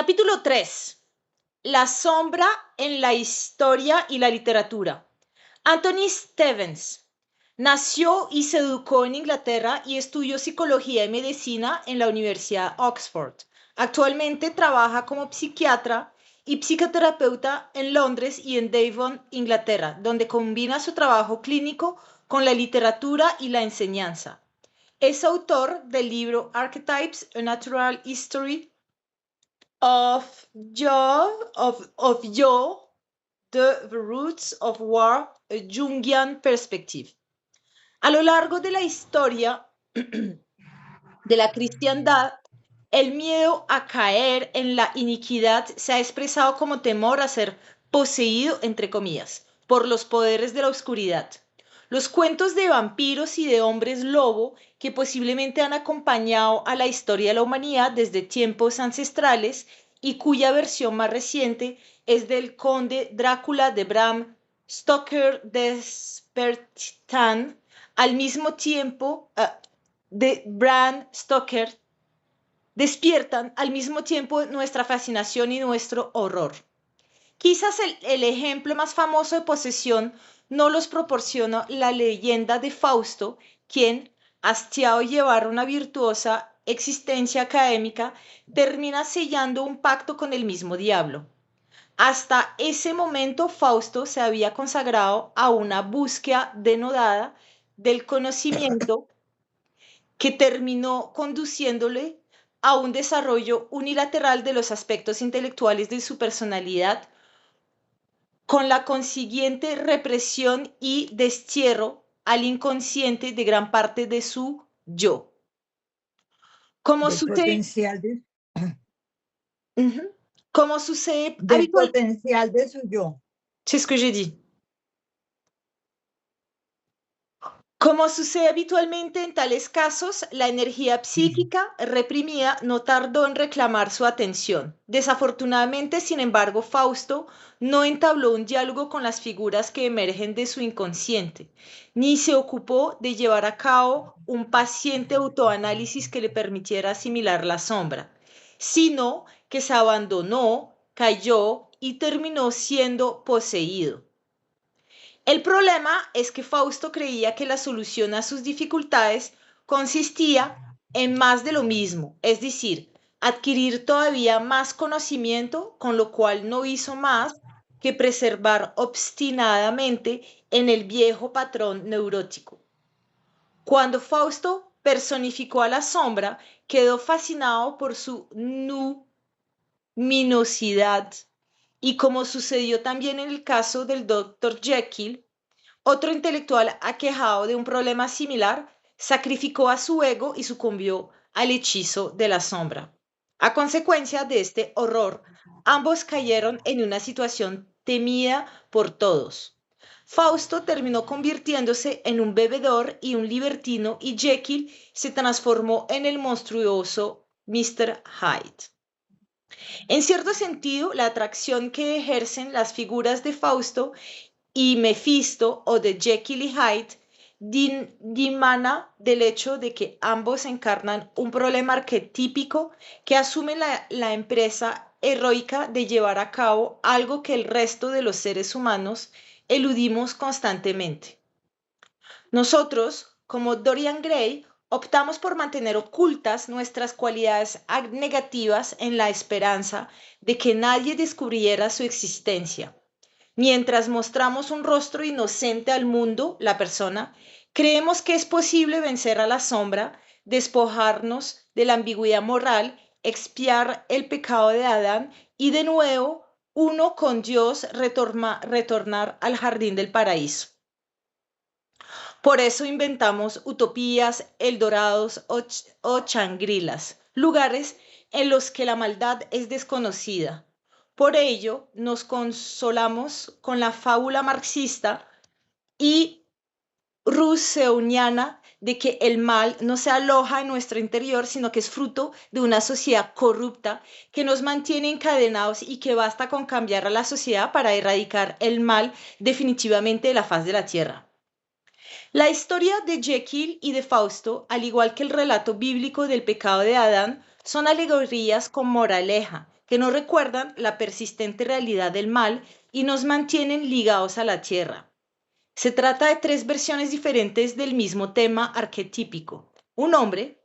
Capítulo 3. La sombra en la historia y la literatura. Anthony Stevens nació y se educó en Inglaterra y estudió psicología y medicina en la Universidad de Oxford. Actualmente trabaja como psiquiatra y psicoterapeuta en Londres y en Devon, Inglaterra, donde combina su trabajo clínico con la literatura y la enseñanza. Es autor del libro Archetypes: A Natural History of the Roots of War, a Jungian Perspective. A lo largo de la historia de la cristiandad, el miedo a caer en la iniquidad se ha expresado como temor a ser poseído, entre comillas, por los poderes de la oscuridad. Los cuentos de vampiros y de hombres lobo, que posiblemente han acompañado a la historia de la humanidad desde tiempos ancestrales y cuya versión más reciente es del conde Drácula de Bram Stoker despertan al mismo tiempo de Bram Stoker despiertan al mismo tiempo nuestra fascinación y nuestro horror. Quizás el ejemplo más famoso de posesión no los proporciona la leyenda de Fausto, quien, hastiado de llevar una virtuosa existencia académica, termina sellando un pacto con el mismo diablo. Hasta ese momento Fausto se había consagrado a una búsqueda denodada del conocimiento que terminó conduciéndole a un desarrollo unilateral de los aspectos intelectuales de su personalidad, con la consiguiente represión y destierro al inconsciente de gran parte de su yo. Como del sucede, potencial de, como sucede del habitualmente, potencial de su yo. c'est ce que j'ai dit. Como sucede habitualmente en tales casos, la energía psíquica reprimida no tardó en reclamar su atención. Desafortunadamente, sin embargo, Fausto no entabló un diálogo con las figuras que emergen de su inconsciente, ni se ocupó de llevar a cabo un paciente autoanálisis que le permitiera asimilar la sombra, sino que se abandonó, cayó y terminó siendo poseído. El problema es que Fausto creía que la solución a sus dificultades consistía en más de lo mismo, es decir, adquirir todavía más conocimiento, con lo cual no hizo más que preservar obstinadamente en el viejo patrón neurótico. Cuando Fausto personificó a la sombra, quedó fascinado por su luminosidad y, como sucedió también en el caso del Dr. Jekyll, otro intelectual aquejado de un problema similar sacrificó a su ego y sucumbió al hechizo de la sombra. A consecuencia de este horror, ambos cayeron en una situación temida por todos. Fausto terminó convirtiéndose en un bebedor y un libertino y Jekyll se transformó en el monstruoso Mr. Hyde. En cierto sentido, la atracción que ejercen las figuras de Fausto y Mefisto o de Jekyll y Hyde dimana del hecho de que ambos encarnan un problema arquetípico que asume la empresa heroica de llevar a cabo algo que el resto de los seres humanos eludimos constantemente. Nosotros, como Dorian Gray, optamos por mantener ocultas nuestras cualidades negativas en la esperanza de que nadie descubriera su existencia. Mientras mostramos un rostro inocente al mundo, la persona, creemos que es posible vencer a la sombra, despojarnos de la ambigüedad moral, expiar el pecado de Adán y de nuevo, uno con Dios, retornar al jardín del paraíso. Por eso inventamos utopías, eldorados o changrilas, lugares en los que la maldad es desconocida. Por ello, nos consolamos con la fábula marxista y russeoniana de que el mal no se aloja en nuestro interior, sino que es fruto de una sociedad corrupta que nos mantiene encadenados y que basta con cambiar a la sociedad para erradicar el mal definitivamente de la faz de la tierra. La historia de Jekyll y de Fausto, al igual que el relato bíblico del pecado de Adán, son alegorías con moraleja que nos recuerdan la persistente realidad del mal y nos mantienen ligados a la tierra. Se trata de tres versiones diferentes del mismo tema arquetípico. Un hombre,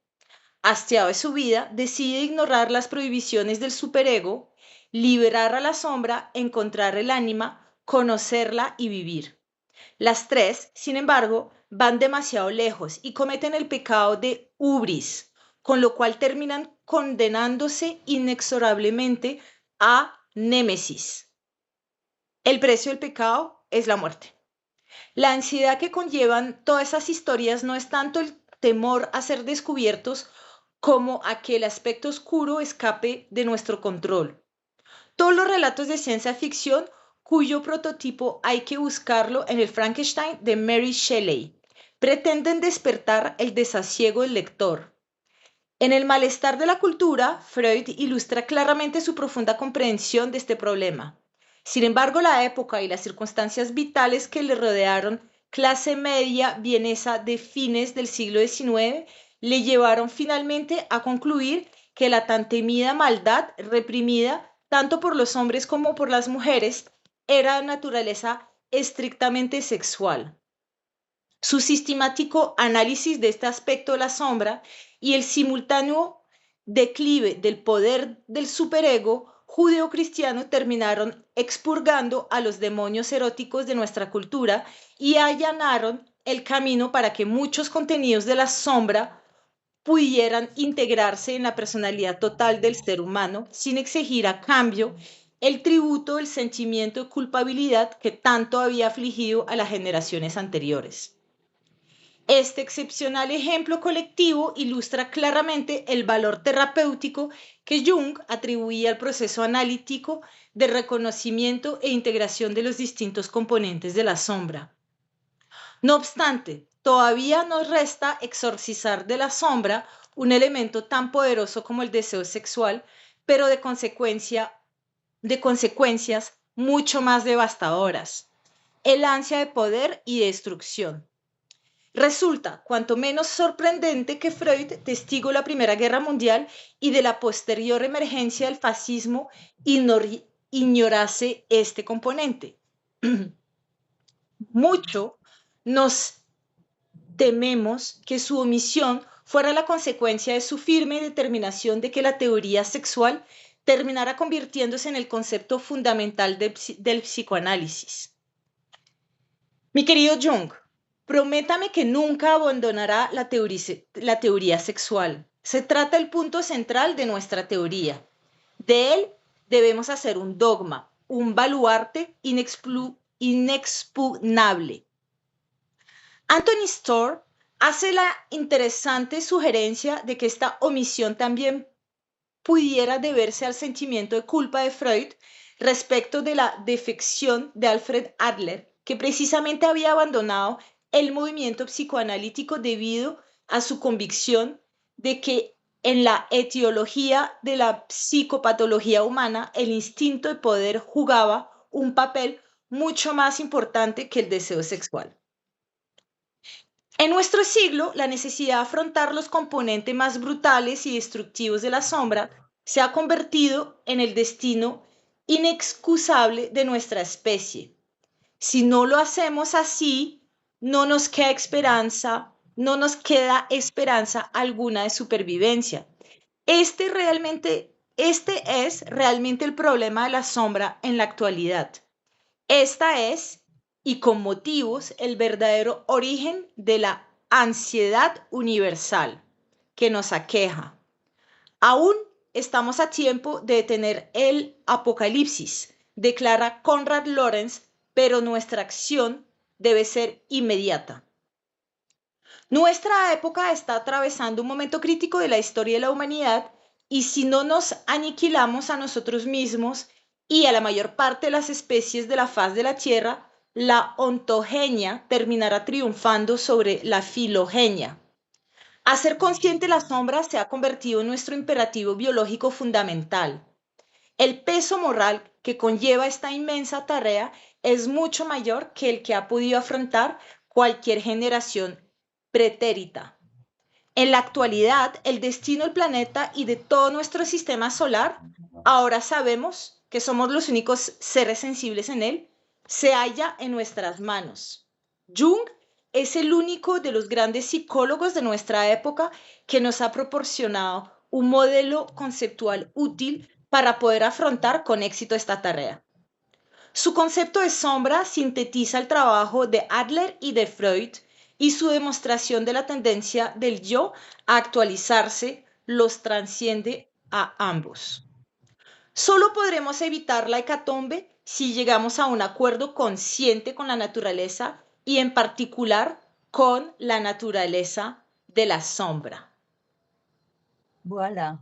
hastiado de su vida, decide ignorar las prohibiciones del superego, liberar a la sombra, encontrar el ánima, conocerla y vivir. Las tres, sin embargo, van demasiado lejos y cometen el pecado de hubris, con lo cual terminan condenándose inexorablemente a némesis. El precio del pecado es la muerte. La ansiedad que conllevan todas esas historias no es tanto el temor a ser descubiertos como a que el aspecto oscuro escape de nuestro control. Todos los relatos de ciencia ficción cuyo prototipo hay que buscarlo en el Frankenstein de Mary Shelley pretenden despertar el desasiego del lector. En El malestar de la cultura, Freud ilustra claramente su profunda comprensión de este problema. Sin embargo, la época y las circunstancias vitales que le rodearon, clase media vienesa de fines del siglo XIX, le llevaron finalmente a concluir que la tan temida maldad reprimida tanto por los hombres como por las mujeres era de naturaleza estrictamente sexual. Su sistemático análisis de este aspecto de la sombra y el simultáneo declive del poder del superego judeo-cristiano terminaron expurgando a los demonios eróticos de nuestra cultura y allanaron el camino para que muchos contenidos de la sombra pudieran integrarse en la personalidad total del ser humano sin exigir a cambio el tributo del sentimiento de culpabilidad que tanto había afligido a las generaciones anteriores. Este excepcional ejemplo colectivo ilustra claramente el valor terapéutico que Jung atribuía al proceso analítico de reconocimiento e integración de los distintos componentes de la sombra. No obstante, todavía nos resta exorcizar de la sombra un elemento tan poderoso como el deseo sexual, pero de consecuencias mucho más devastadoras, el ansia de poder y destrucción. Resulta cuanto menos sorprendente que Freud, testigo de la Primera Guerra Mundial y de la posterior emergencia del fascismo, ignorase este componente. Mucho nos tememos que su omisión fuera la consecuencia de su firme determinación de que la teoría sexual terminara convirtiéndose en el concepto fundamental del psicoanálisis. Mi querido Jung, prométame que nunca abandonará la teoría sexual. Se trata del punto central de nuestra teoría. De él debemos hacer un dogma, un baluarte inexpugnable. Anthony Storr hace la interesante sugerencia de que esta omisión también pudiera deberse al sentimiento de culpa de Freud respecto de la defección de Alfred Adler, que precisamente había abandonado el movimiento psicoanalítico debido a su convicción de que en la etiología de la psicopatología humana el instinto de poder jugaba un papel mucho más importante que el deseo sexual. En nuestro siglo, la necesidad de afrontar los componentes más brutales y destructivos de la sombra se ha convertido en el destino inexcusable de nuestra especie. Si no lo hacemos así, no nos queda esperanza alguna de supervivencia. Este es realmente el problema de la sombra en la actualidad. Esta es, y con motivos, el verdadero origen de la ansiedad universal que nos aqueja. Aún estamos a tiempo de detener el apocalipsis, declara Konrad Lorenz, pero nuestra acción debe ser inmediata. Nuestra época está atravesando un momento crítico de la historia de la humanidad y si no nos aniquilamos a nosotros mismos y a la mayor parte de las especies de la faz de la Tierra, la ontogenia terminará triunfando sobre la filogenia. Hacer consciente la sombra se ha convertido en nuestro imperativo biológico fundamental. El peso moral que conlleva esta inmensa tarea es mucho mayor que el que ha podido afrontar cualquier generación pretérita. En la actualidad, el destino del planeta y de todo nuestro sistema solar, ahora sabemos que somos los únicos seres sensibles en él, se halla en nuestras manos. Jung es el único de los grandes psicólogos de nuestra época que nos ha proporcionado un modelo conceptual útil para poder afrontar con éxito esta tarea. Su concepto de sombra sintetiza el trabajo de Adler y de Freud y su demostración de la tendencia del yo a actualizarse los transciende a ambos. Solo podremos evitar la hecatombe si llegamos a un acuerdo consciente con la naturaleza y en particular con la naturaleza de la sombra. Voilà.